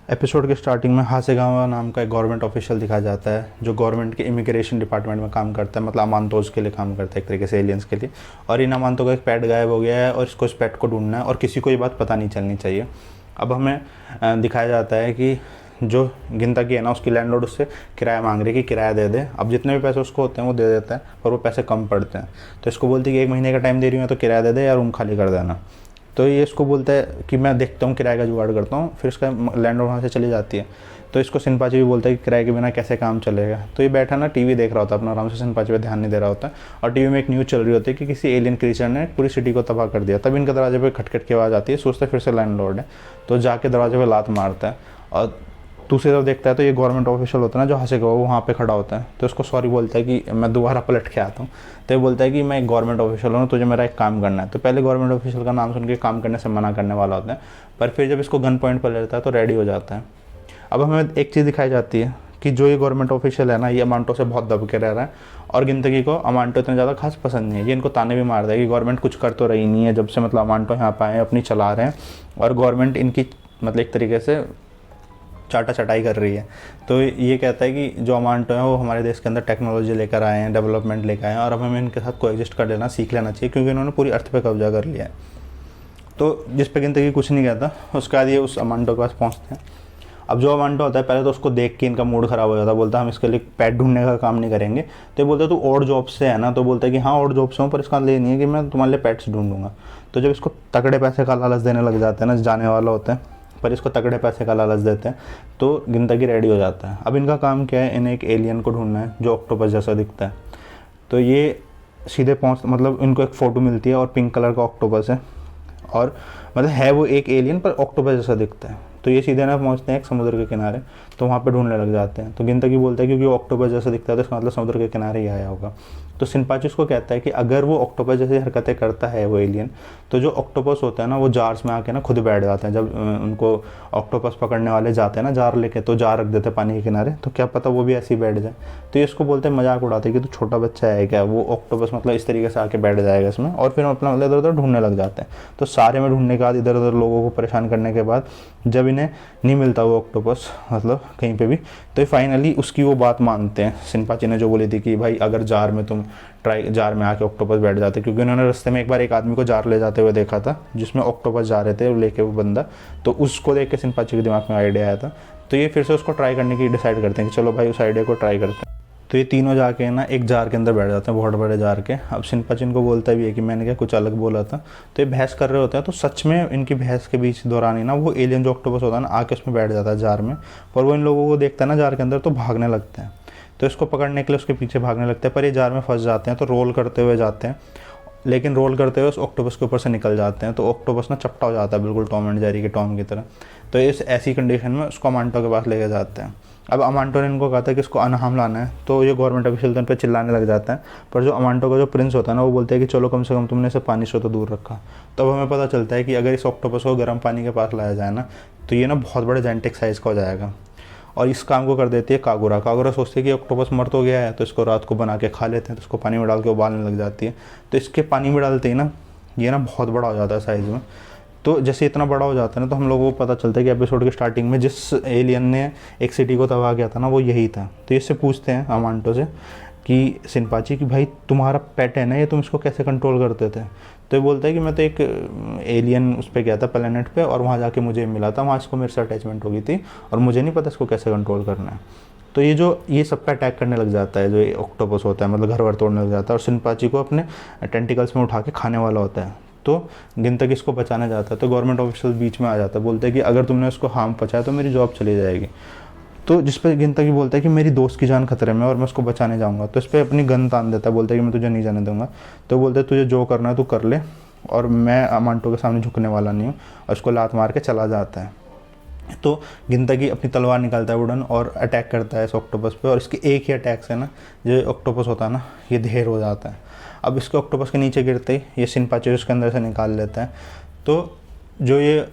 Episode के starting में Hasegawa नाम का एक गवर्नमेंट ऑफिशियल दिखाया जाता है जो गवर्नमेंट के इमिग्रेशन डिपार्टमेंट में काम करता है, मतलब अमांतोज के लिए काम करता है, एक तरीके से एलियंस के लिए। और इन अमांतों का एक पेट गायब हो गया है और इसको इस पेट को ढूंढना है और किसी को ये बात पता नहीं चलनी चाहिए। अब हमें दिखाया जाता है कि जो गिनता की है ना, उसकी लैंडलॉर्ड उससे किराया मांग रही है कि किराया दे दे। अब जितने भी पैसे उसको होते हैं वो दे देता है, पर वो पैसे कम पड़ते हैं। तो इसको बोलती है कि 1 महीने का टाइम दे रही हूँ तो किराया दे दे या रूम खाली कर देना। तो ये इसको बोलता है कि मैं देखता हूँ, किराए का जुगाड़ करता हूँ। फिर इसका लैंडलॉर्ड वहाँ से चली जाती है। तो इसको सिनपाची भी बोलता है कि किराए के बिना कैसे काम चलेगा। तो ये बैठा ना टीवी देख रहा होता है अपना आराम से, सिनपाची पे ध्यान नहीं दे रहा होता है। और टीवी में एक न्यूज़ चल रही होती है कि किसी एलियन क्रीचर ने पूरी सिटी को तबाह कर दिया। तब इनके दरवाजे पे खटखट की आवाज़ आती है, सोचता है फिर से लैंडलॉर्ड है। तो जाके दरवाजे पे लात मारता है और दूसरी तरफ देखता है तो ये गवर्नमेंट ऑफिशियल होता है ना जो हंसेगा, वो वहाँ पे खड़ा होता है। तो उसको सॉरी बोलता है कि मैं दोबारा पलट के आता हूँ। तो ये बोलता है कि मैं एक गवर्नमेंट ऑफिशियल हूँ, तुझे मेरा एक काम करना है। तो पहले गवर्नमेंट ऑफिशियल का नाम सुन के काम करने से मना करने वाला होता है, पर फिर जब इसको गन पॉइंट पर लेता है तो रेडी हो जाता है। अब हमें एक चीज़ दिखाई जाती है कि जो ये गवर्नमेंट ऑफिशियल है ना, ये अमांटो से बहुत दब के रह रहा है और गिनतगी को अमांटो इतना ज़्यादा खास पसंद नहीं है। ये इनको ताने भी मार रहा है कि गवर्नमेंट कुछ कर तो रही नहीं है जब से, मतलब अमांटो यहाँ पे आए अपनी चला रहे हैं और गवर्नमेंट इनकी मतलब एक तरीके से चाटा चटाई कर रही है। तो ये कहता है कि जो अमांटो है वो हमारे देश के अंदर टेक्नोलॉजी लेकर आए हैं, डेवलपमेंट लेकर आए हैं और हमें इनके साथ कोएग्जिस्ट कर लेना सीख लेना चाहिए, क्योंकि इन्होंने पूरी अर्थ पे कब्जा कर लिया है। तो जिस पे गिनतगी कुछ नहीं कहता, उसके बाद ये उस अमांटो के पास पहुँचते हैं। अब जो अमांटो होता है पहले तो उसको देख के इनका मूड ख़राब हो जाता है, बोलता है हम इसके लिए पेट ढूंढने का काम नहीं करेंगे। तो ये बोलता है तू और जॉब से है ना, तो बोलता है कि हाँ और जॉब से हूँ, पर इसका ये नहीं है कि मैं तुम्हारे लिए पेट्स ढूंढूंगा। तो जब इसको तगड़े पैसे का लालच देने लग जाते हैं ना, जाने वाला होता है पर इसको तगड़े पैसे का लालच देते हैं, तो गिनतगी रेडी हो जाता है। अब इनका काम क्या है, इन्हें एक एलियन को ढूंढना है जो ऑक्टोपस जैसा दिखता है। तो ये सीधे पहुँच मतलब इनको एक फ़ोटो मिलती है और पिंक कलर का ऑक्टोपस है, और मतलब है वो एक एलियन पर ऑक्टोपस जैसा दिखता है। तो ये सीधे ना पहुँचते हैं एक समुद्र के किनारे, तो वहाँ पे ढूंढने लग जाते हैं। तो गिनतगी बोलता है क्योंकि वो ऑक्टोपस जैसा दिखता है तो इसका मतलब समुद्र के किनारे ही आया होगा। तो सिनपाची उसको कहता है कि अगर वो ऑक्टोपस जैसी हरकतें करता है वो एलियन, तो जो ऑक्टोपस होता है ना वो जार्स में आके ना खुद बैठ जाते हैं। जब उनको ऑक्टोपस पकड़ने वाले जाते हैं ना जार लेके, तो जार रख देते हैं पानी के किनारे, तो क्या पता वो भी ऐसे ही बैठ जाए। तो ये इसको बोलते हैं, मजाक उड़ाते हैं कि तो छोटा बच्चा है क्या, वो ऑक्टोपस मतलब इस तरीके से आके बैठ जाएगा इसमें। और फिर अपना इधर उधर ढूंढने लग जाते हैं। तो सारे में ढूंढने के बाद, इधर उधर लोगों को परेशान करने के बाद, जब इन्हें नहीं मिलता वो ऑक्टोपस मतलब कहीं पे भी, तो फाइनली उसकी वो बात मानते हैं। सिनपाची ने जो बोली थी कि भाई अगर जार में तुम जार में आके ऑक्टोपस बैठ जाते, क्योंकि उन्होंने रास्ते में एक बार एक आदमी को जार ले जाते हुए देखा था जिसमें ऑक्टोपस जा रहे थे लेके वो बंदा। तो उसको देख के सिनपाची के दिमाग में आइडिया आया था। तो ये फिर से उसको ट्राई करने की डिसाइड करते हैं कि चलो भाई उस आइडिया को ट्राई करते हैं। तो ये तीनों जाके ना एक जार के अंदर बैठ जाते हैं, बहुत बड़े जार के। अब सिनपाची इनको बोलता भी है कि मैंने क्या कुछ अलग बोला था। तो ये बहस कर रहे होते हैं, तो सच में इनकी बहस के बीच दौरान ही ना वो एलियन जो ऑक्टोपस होता है ना आके उसमें बैठ जाता है जार में। पर वो इन लोगों को देखता है ना जार के अंदर, तो भागने लगते हैं। तो इसको पकड़ने के लिए उसके पीछे भागने लगते हैं, पर ये जार में फंस जाते हैं। तो रोल करते हुए जाते हैं, लेकिन रोल करते हुए उस ऑक्टोपस के ऊपर से निकल जाते हैं। तो ऑक्टोपस ना चपटा हो जाता है, बिल्कुल टॉम एंड जेरी के टॉम की तरह। तो इस ऐसी कंडीशन में उसको अमांटो के पास लेके जाते हैं। अब अमांटो ने इनको कहा था कि इसको अनहाम लाना है, तो ये गवर्नमेंट ऑफिशियल उन पर चिल्लाने लग जाता है। पर जो अमांटो का जो प्रिंस होता है ना, वो बोलते हैं कि चलो कम से कम तुमने इसे पानी से तो दूर रखा। तो अब हमें पता चलता है कि अगर इस ऑक्टोपस को गर्म पानी के पास लाया जाए ना, तो ये ना बहुत बड़े जेंटिक साइज़ का हो जाएगा। और इस काम को कर देती है कागुरा। कागुरा सोचती है कि ऑक्टोपस मर तो गया है, तो इसको रात को बना के खा लेते हैं। तो इसको पानी में डाल के उबालने लग जाती है। तो इसके पानी में डालते ही ना ये ना बहुत बड़ा हो जाता है साइज़ में। तो जैसे इतना बड़ा हो जाता है ना, तो हम लोगों को पता चलता है कि एपिसोड के स्टार्टिंग में जिस एलियन ने एक सिटी को तबाह किया था ना, वो यही था। तो इससे पूछते हैं अमांटो से कि सिनपाची कि भाई तुम्हारा पेट है ना ये, तुम इसको कैसे कंट्रोल करते थे। तो ये बोलता है कि मैं तो एक एलियन उस पर गया था प्लेनेट पे, और वहाँ जाके मुझे मिला था, वहाँ इसको मेरे से अटैचमेंट हो गई थी और मुझे नहीं पता इसको कैसे कंट्रोल करना है। तो ये सब पे अटैक करने लग जाता है, जो ये ऑक्टोपस होता है, मतलब घर वर तोड़ने लग जाता है और सिनपाची को अपने टेंटिकल्स में उठा के खाने वाला होता है। तो गिनतगी इसको बचाने जाता है। तो गवर्नमेंट ऑफिशियल बीच में आ जाता है, बोलते हैं कि अगर तुमने उसको हार्म पहुंचाया तो मेरी जॉब चली जाएगी। तो जिस पे गिनतगी बोलता है कि मेरी दोस्त की जान खतरे में और मैं उसको बचाने जाऊंगा। तो इस पर अपनी गन तान देता है, बोलता है कि मैं तुझे नहीं जाने दूंगा। तो बोलते हैं तुझे जो करना है तू कर ले, और मैं अमांटो के सामने झुकने वाला नहीं हूँ, और उसको लात मार के चला जाता है। तो गिनतगी अपनी तलवार निकालता है वुडन और अटैक करता है इस ऑक्टोपस पे, और इसके एक ही अटैक से ना जो ऑक्टोपस होता है ना ये ढेर हो जाता है। अब इसके ऑक्टोपस के नीचे गिरते ही ये सिनपाची उसके अंदर से निकाल लेता है। तो जो ये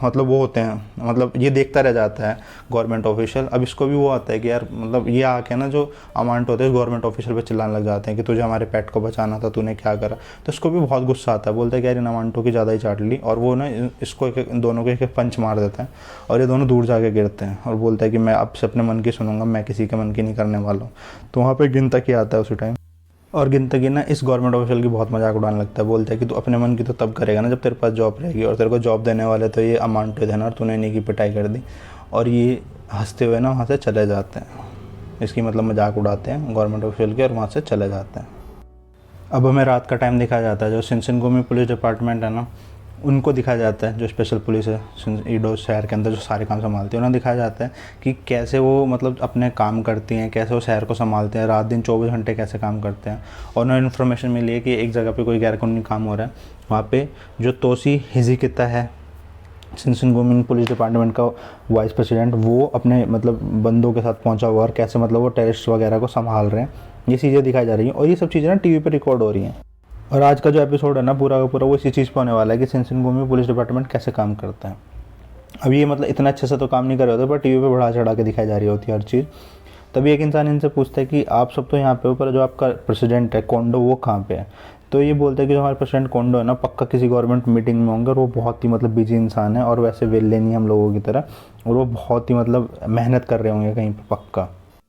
मतलब वो होते हैं, मतलब ये देखता रह जाता है गवर्नमेंट ऑफिशियल। अब इसको भी वो आता है कि यार मतलब ये आके ना जो अमाउंट होते हैं गवर्नमेंट ऑफिशियल पे चिल्लाने लग जाते हैं कि तुझे हमारे पेट को बचाना था, तूने क्या करा। तो इसको भी बहुत गुस्सा आता है, बोलता है कि यार इन अमाउंटों की ज़्यादा ही चाट ली, और वो ना इसको इन दोनों को एक पंच मार देता है और ये दोनों दूर जाके गिरते हैं और बोलता है कि मैं अब से अपने मन की सुनूंगा, मैं किसी के मन की नहीं करने वाला हूँ। तो वहाँ पर गिनता की आता है उसी टाइम, और गिनतगी ना इस गवर्नमेंट ऑफिशियल की बहुत मजाक उड़ाने लगता है। बोलता है कि तू अपने मन की तो तब करेगा ना जब तेरे पास जॉब रहेगी, और तेरे को जॉब देने वाले तो ये अमाउंट देना, और तूने इन्हीं की पिटाई कर दी। और ये हंसते हुए ना वहाँ से चले जाते हैं, इसकी मतलब मजाक उड़ाते हैं गवर्नमेंट ऑफिशियल के, और वहाँ से चले जाते हैं। अब हमें रात का टाइम दिखाया जाता है, जो शिनशिनगुमी पुलिस डिपार्टमेंट है ना उनको दिखाया जाता है, जो स्पेशल पुलिस है ईडो शहर के अंदर जो सारे काम संभालती है, उन्हें दिखाया जाता है कि कैसे वो मतलब अपने काम करती हैं, कैसे वो शहर को संभालते हैं, रात दिन 24 घंटे कैसे काम करते हैं। और उन्हें इन्फॉर्मेशन मिली है कि एक जगह पे कोई गैरकानूनी काम हो रहा है, वहाँ पे जो तोसी हिजिकिता है शिनशिनगुमी पुलिस डिपार्टमेंट का वाइस प्रेसिडेंट, वो अपने मतलब बंदों के साथ पहुंचा हुआ और कैसे मतलब वो टेररिस्ट वगैरह को संभाल रहे हैं, ये चीज़ें दिखाई जा रही हैं। और ये सब चीज़ें ना टीवी पे रिकॉर्ड हो रही हैं। और आज का जो एपिसोड है ना पूरा का पूरा वो इसी चीज़ पे होने वाला है कि शिनशिनगुमी पुलिस डिपार्टमेंट कैसे काम करता है। अब ये मतलब इतना अच्छे से तो काम नहीं कर रहे होते, पर टीवी पे बढ़ा चढ़ा के दिखाई जा रही होती है हर चीज़। तभी एक इंसान इनसे पूछता है कि आप सब तो यहाँ पे हो, पर जो आपका प्रेसिडेंट है कोंडो वो कहाँ पे है। तो ये बोलते हैं कि जो हमारे प्रेसिडेंट कोंडो है ना पक्का किसी गवर्नमेंट मीटिंग में होंगे, और वो बहुत ही मतलब बिजी इंसान है, और वैसे वेले नहीं हम लोगों की तरह, और वो बहुत ही मतलब मेहनत कर रहे होंगे कहीं पर पक्का।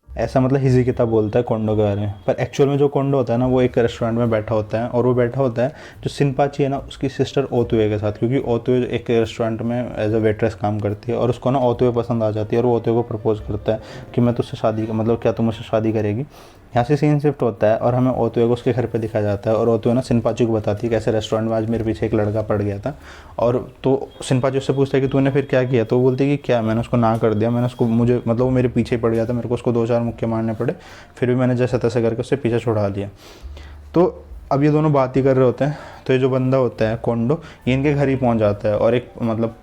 ऐसा मतलब हिजिकिता बोलता है कोंडो के बारे में। पर एक्चुअल में जो कोंडो होता है ना वो एक रेस्टोरेंट में बैठा होता है, और वो बैठा होता है जो सिनपाची है ना उसकी सिस्टर ओतुए के साथ, क्योंकि ओतुए एक रेस्टोरेंट में एज अ वेट्रेस काम करती है, और उसको ना ओतुए पसंद आ जाती है, और वो ओतुए को प्रपोज करता है कि मैं तुझसे शादी मतलब क्या तुम मुझसे शादी करेगी। यहाँ से सीन शिफ्ट होता है और हमें ओतुए को उसके घर पे दिखाया जाता है, और ओतुए ना सिनपाची को बताती है कि ऐसे रेस्टोरेंट में आज मेरे पीछे एक लड़का पड़ गया था। और तो सिनपाची उससे पूछता है कि तूने फिर क्या किया, तो वो बोलती है कि क्या, मैंने उसको ना कर दिया, मैंने उसको मुझे मतलब वो मेरे पीछे ही पड़ गया था, मेरे को उसको 2-4 मुक्के मारने पड़े, फिर भी मैंने जैसे तैसे करके उससे पीछे छुड़ा लिया। तो अब ये दोनों बात ही कर रहे होते हैं, तो ये जो बंदा होता है कोंडो ये इनके घर ही पहुंच जाता है, और एक मतलब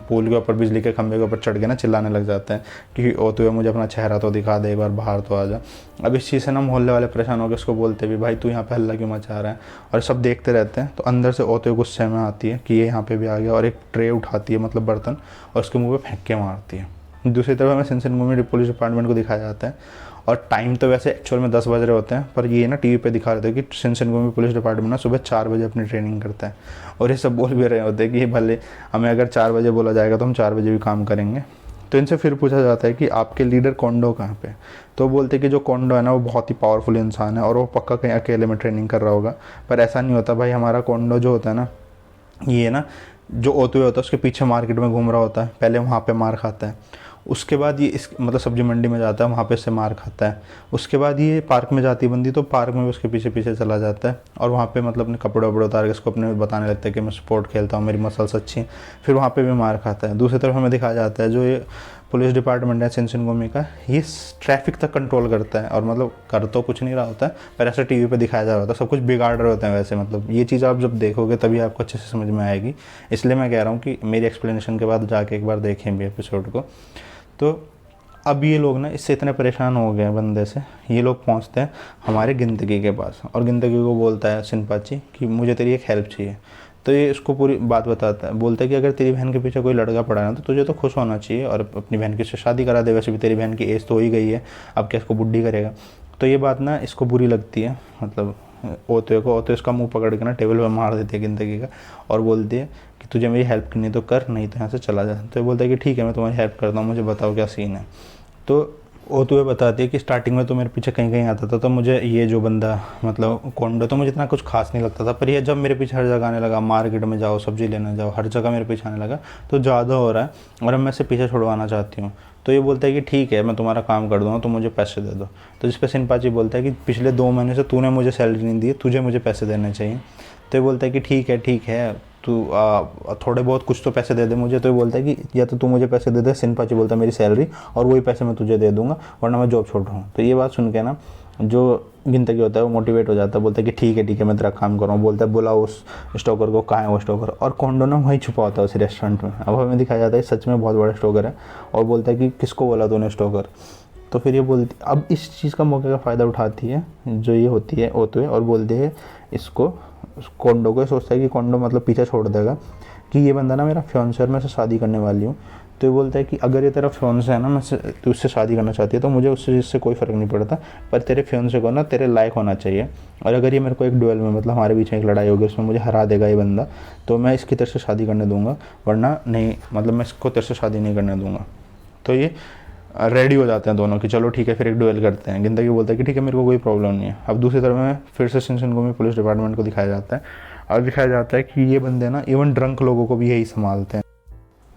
पुल के ऊपर बिजली के खंभे के ऊपर चढ़ के ना चिल्लाने लग जाता है कि ओ तो मुझे अपना चेहरा तो दिखा दे, एक बार बाहर तो आ जा। अब इस चीज़ से ना मोहल्ले वाले परेशान होकर उसको बोलते भी भाई तू यहाँ पे हल्ला क्यों मचा रहा है, और सब देखते रहते हैं। तो अंदर से ओते गुस्से में आती है कि ये यहाँ पे भी आ गया, और एक ट्रे उठाती है मतलब बर्तन, और उसके मुँह पे फेंक के मारती है। दूसरी तरफ हमें शिनशिनगुमी पुलिस डिपार्टमेंट को दिखाया जाता है, और टाइम तो वैसे एक्चुअल में 10 बज रहे होते हैं, पर ये ना टीवी पे दिखा रहे थे कि शिनशिनगुमी पुलिस डिपार्टमेंट ना सुबह 4 बजे अपनी ट्रेनिंग करता है। और ये सब बोल भी रहे होते हैं कि भले हमें अगर 4 बजे बोला जाएगा तो हम 4 बजे भी काम करेंगे। तो इनसे फिर पूछा जाता है कि आपके लीडर कोंडो कहाँ पे। तो बोलते हैं कि जो कोंडो है ना वो बहुत ही पावरफुल इंसान है, और वो पक्का कहीं अकेले में ट्रेनिंग कर रहा होगा। पर ऐसा नहीं होता भाई, हमारा कोंडो जो होता है ना ये ना जो ओतुए होता है उसके पीछे मार्केट में घूम रहा होता है, पहले वहाँ पे मार खाता है, उसके बाद ये इस मतलब सब्जी मंडी में जाता है, वहाँ पे से मार खाता है, उसके बाद ये पार्क में जाती है बंदी, तो पार्क में भी उसके पीछे पीछे चला जाता है, और वहाँ पे मतलब अपने कपड़े वपड़े उतार के उसको अपने बताने लगता है कि मैं स्पोर्ट खेलता हूँ, मेरी मसल्स अच्छी हैं, फिर वहाँ पे भी मार खाता है। दूसरी तरफ हमें दिखाया जाता है जो ये पुलिस डिपार्टमेंट है शिनशिनगुमी का, ये ट्रैफिक तक कंट्रोल करता है, और मतलब कर तो कुछ नहीं रहा होता है, पर ऐसा टीवी पे दिखाया जा रहा होता है, सब कुछ बिगाड़ रहे होते हैं वैसे। मतलब ये चीज़ आप जब देखोगे तभी आपको अच्छे से समझ में आएगी, इसलिए मैं कह रहा हूँ कि मेरी एक्सप्लेनेशन के बाद जाके एक बार देखें भी एपिसोड को। तो अब ये लोग ना इससे इतने परेशान हो गए बंदे से, ये लोग पहुंचते हैं हमारे गिनतगी के पास, और गिनतगी को बोलता है शिनपाची कि मुझे तेरी एक हेल्प चाहिए। तो ये इसको पूरी बात बताता है, बोलता है कि अगर तेरी बहन के पीछे कोई लड़का पड़ा है ना तो तुझे तो खुश होना चाहिए, और अपनी बहन की से शादी करा दे, वैसे भी तेरी बहन की एज तो हो ही गई है, अब क्या इसको बुढ़ी करेगा। तो ये बात ना इसको बुरी लगती है, मतलब ओते को, ओते इसका मुंह पकड़ के ना टेबल पर मार देती है गिनतगी का, और बोलती है कि तुझे मेरी हेल्प करनी तो कर, नहीं तो यहाँ से चला जा। तो बोलता है कि ठीक है मैं तुम्हारी हेल्प करता हूँ, मुझे बताओ क्या सीन है। तो वो तुम्हें बताती है कि स्टार्टिंग में तो मेरे पीछे कहीं कहीं आता था, तो मुझे ये जो बंदा मतलब कोंडो तो मुझे इतना कुछ खास नहीं लगता था, पर ये जब मेरे पीछे हर जगह आने लगा, मार्केट में जाओ, सब्जी लेने जाओ, हर जगह मेरे पीछे आने लगा, तो ज़्यादा हो रहा है और अब मैं इसे पीछे छुड़वाना चाहती हूँ। तो ये बोलता है कि ठीक है मैं तुम्हारा काम कर दूँगा, तो मुझे पैसे दे दो। तो जिस पे शिनपाची बोलता है कि पिछले 2 महीने से तूने मुझे सैलरी नहीं दी, तुझे मुझे पैसे देने चाहिए। तो ये बोलता है कि ठीक है तू थोड़े बहुत कुछ तो पैसे दे दे मुझे। तो ये बोलता है कि या तो तू मुझे पैसे दे दे, शिनपाची बोलता है मेरी सैलरी, और वही पैसे मैं तुझे दे दूंगा, वरना मैं जॉब छोड़ रहा हूँ। तो ये बात सुन के ना जो गिनतगी होता है वो मोटिवेट हो जाता है, बोलता है कि ठीक है मैं तेरा काम कर रहा हूँ। बोलता है बुलाओ उस स्टोकर को, कहाँ है वो स्टोकर। और कोंडो ना वहीं छुपा होता है उस रेस्टोरेंट में। अब हमें दिखाया जाता है सच में बहुत बड़ा स्टोकर है, और बोलता है कि किसको बोला तूने स्टोकर। तो फिर ये बोलती, अब इस चीज़ का मौके का फ़ायदा उठाती है जो ये होती है ओतुए, और बोलती है इसको कोंडो को, सोचता है कि कोंडो मतलब पीछे छोड़ देगा, कि ये बंदा ना मेरा फियांसे और मैं उससे शादी करने वाली हूँ। तो ये बोलता है कि अगर ये तेरा फियांसे है ना, मैं तू उससे शादी करना चाहती है तो मुझे उससे इससे कोई फ़र्क नहीं पड़ता, पर तेरे फियांसे को ना तेरे लायक होना चाहिए। और अगर ये मेरे को एक डुएल में, मतलब हमारे बीच में एक लड़ाई होगी, उसमें मुझे हरा देगा ये बंदा, तो मैं इसकी तेरे से शादी करने दूंगा, वरना नहीं, मतलब मैं इसको तेरे से शादी नहीं करने दूंगा। तो ये रेडी हो जाते हैं दोनों कि चलो ठीक है, फिर एक डुएल करते हैं। गिनतगी बोलता है कि ठीक है, मेरे को कोई प्रॉब्लम नहीं है। अब दूसरी तरफ में फिर से शिनसेनगो पुलिस डिपार्टमेंट को दिखाया जाता है, और दिखाया जाता है कि ये बंदे ना इवन ड्रंक लोगों को भी यही संभालते हैं।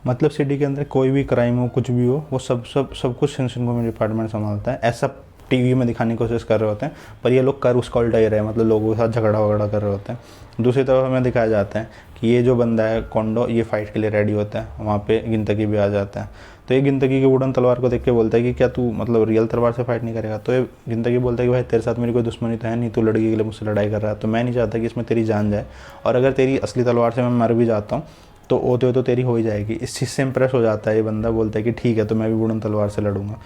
मतलब सिटी के अंदर कोई भी क्राइम हो, कुछ भी हो, वो सब कुछ शिनसेनगो डिपार्टमेंट संभालता है। ऐसा टीवी में दिखाने की कोशिश कर रहे होते हैं, पर ये लोग कर उसका उल्टा ही रहे हैं, मतलब लोगों के साथ झगड़ा वगड़ा कर रहे होते हैं। दूसरी तरफ हमें दिखाया जाता है कि ये जो बंदा है कोंडो, ये फाइट के लिए रेडी होता है, वहाँ पे गिनतगी भी आ जाता है। तो ये गिनतगी की वुडन तलवार को देख के बोलता है कि क्या तू मतलब रियल तलवार से फाइट नहीं करेगा? तो ये गिनतगी बोलता है कि भाई तेरे साथ मेरी कोई दुश्मनी तो है नहीं, तू लड़की के लिए मुझसे लड़ाई कर रहा है, तो मैं नहीं चाहता कि इसमें तेरी जान जाए, और अगर तेरी असली तलवार से मैं मर भी जाता हूँ तो होते हो तो तेरी हो ही जाएगी। इस चीज़ से इम्प्रेस हो जाता है ये बंदा, बोलता है कि ठीक है, तो मैं भी वुडन तलवार से लड़ूंगा।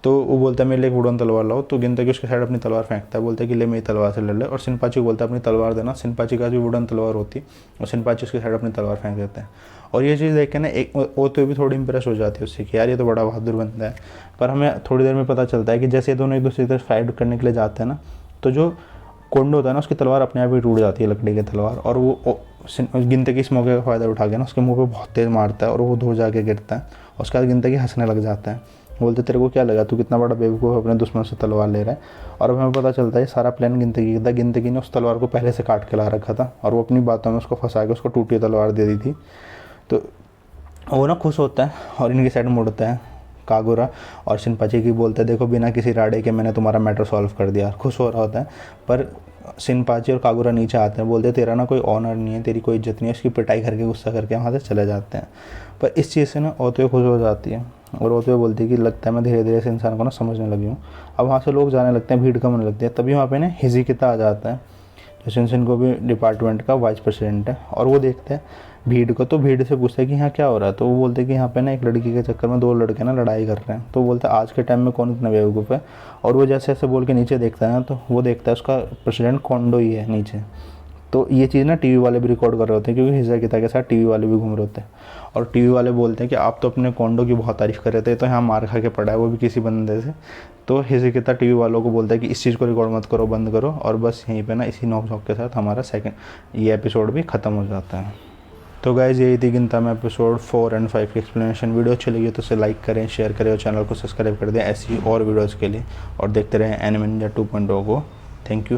तो वो बोलता है मेरे लिए एक वुडन तलवार लाओ, तो गिनतगी उसके साइड अपनी तलवार फेंकता है, बोलता है कि ले मेरी तलवार से लड़ ले। और शिनपाची को बोलता है अपनी तलवार देना, शिनपाची का भी वुडन तलवार होती है, और शिनपाची उसके साइड अपनी तलवार फेंक देता है। और ये चीज़ देख के ना एक वो तो भी थोड़ी इंप्रेस हो जाती है उससे कि यार ये तो बड़ा बहादुर बंदा है। पर हमें थोड़ी देर में पता चलता है कि जैसे दोनों एक दूसरे की तरफ फाइट करने के लिए जाते हैं ना, तो जो कोंडो होता है ना, उसकी तलवार अपने आप ही टूट जाती है, लकड़ी की तलवार, और वो गिनतगी इस मौके का फ़ायदा उठा के ना उसके मुंह पे बहुत तेज़ मारता है, और वो दूर जाके गिरता है। उसके बाद गिनतगी हंसने लग जाता है, बोलते तेरे को क्या लगा, तू कितना बड़ा बेवकूफ़ अपने दुश्मन से तलवार ले रहा है। और अब हमें पता चलता है सारा प्लान गिनतगी का था। गिनतगी ने उस तलवार को पहले से काट के ला रखा था, और वो अपनी बातों में उसको फंसा के उसको टूटी तलवार दे दी थी। तो वो ना खुश होता है और इनकी साइड मुड़ता है कागुरा, और शिनपाची की बोलता है देखो बिना किसी राड़े के मैंने तुम्हारा मैटर सॉल्व कर दिया। खुश हो रहा होता है, पर शिनपाची और कागुरा नीचे आते हैं, बोलते हैं तेरा ना कोई ऑनर नहीं है, तेरी कोई इज्जत नहीं है। उसकी पिटाई करके गुस्सा करके वहाँ से चले जाते हैं। पर इस चीज़ से ना ओतोए खुश हो जाती है, और ओतोए बोलती है कि लगता है मैं धीरे धीरे इस इंसान को ना समझने लगी हूँ। अब वहाँ से लोग जाने लगते हैं, भीड़ कम होने लगती है। तभी वहाँ पे ना हिजिकिता आ जाता है, जो शिनसेनगो भी डिपार्टमेंट का वाइस प्रेसिडेंट है, और वो देखते हैं भीड़ को। तो भीड़ से पूछता है कि यहाँ क्या हो रहा है? तो वो बोलते हैं कि यहाँ पे ना एक लड़की के चक्कर में दो लड़के ना लड़ाई कर रहे हैं। तो वो बोलता है आज के टाइम में कौन इतना बेवकूफ़ है? और वो जैसे ऐसे बोल के नीचे देखता है ना, तो वो देखता है उसका प्रेसिडेंट कोंडो ही है नीचे। तो ये चीज़ ना टीवी वाले भी रिकॉर्ड कर रहे होते हैं, क्योंकि हिजाकिता के साथ टीवी वाले भी घूम रहे होते हैं। और टीवी वाले बोलते हैं कि आप तो अपने कोंडो की बहुत तारीफ़ कर रहे थे, तो यहाँ मार खा के पड़ा है, वो भी किसी बंदे से। तो हिजाकिता टीवी वालों को बोलता है कि इस चीज़ को रिकॉर्ड मत करो, बंद करो। और बस यहीं पे ना इसी नोक झोंक के साथ हमारा ये एपिसोड भी ख़त्म हो जाता है। तो गाइज़ यही थी गिनता में एपिसोड 4 और 5 की एक्सप्लेनेशन। वीडियो अच्छी लगी तो उसे लाइक करें, शेयर करें, और चैनल को सब्सक्राइब कर दें ऐसी और वीडियोज़ के लिए। और देखते रहें एनिमे निंजा 2.0 को। Thank you.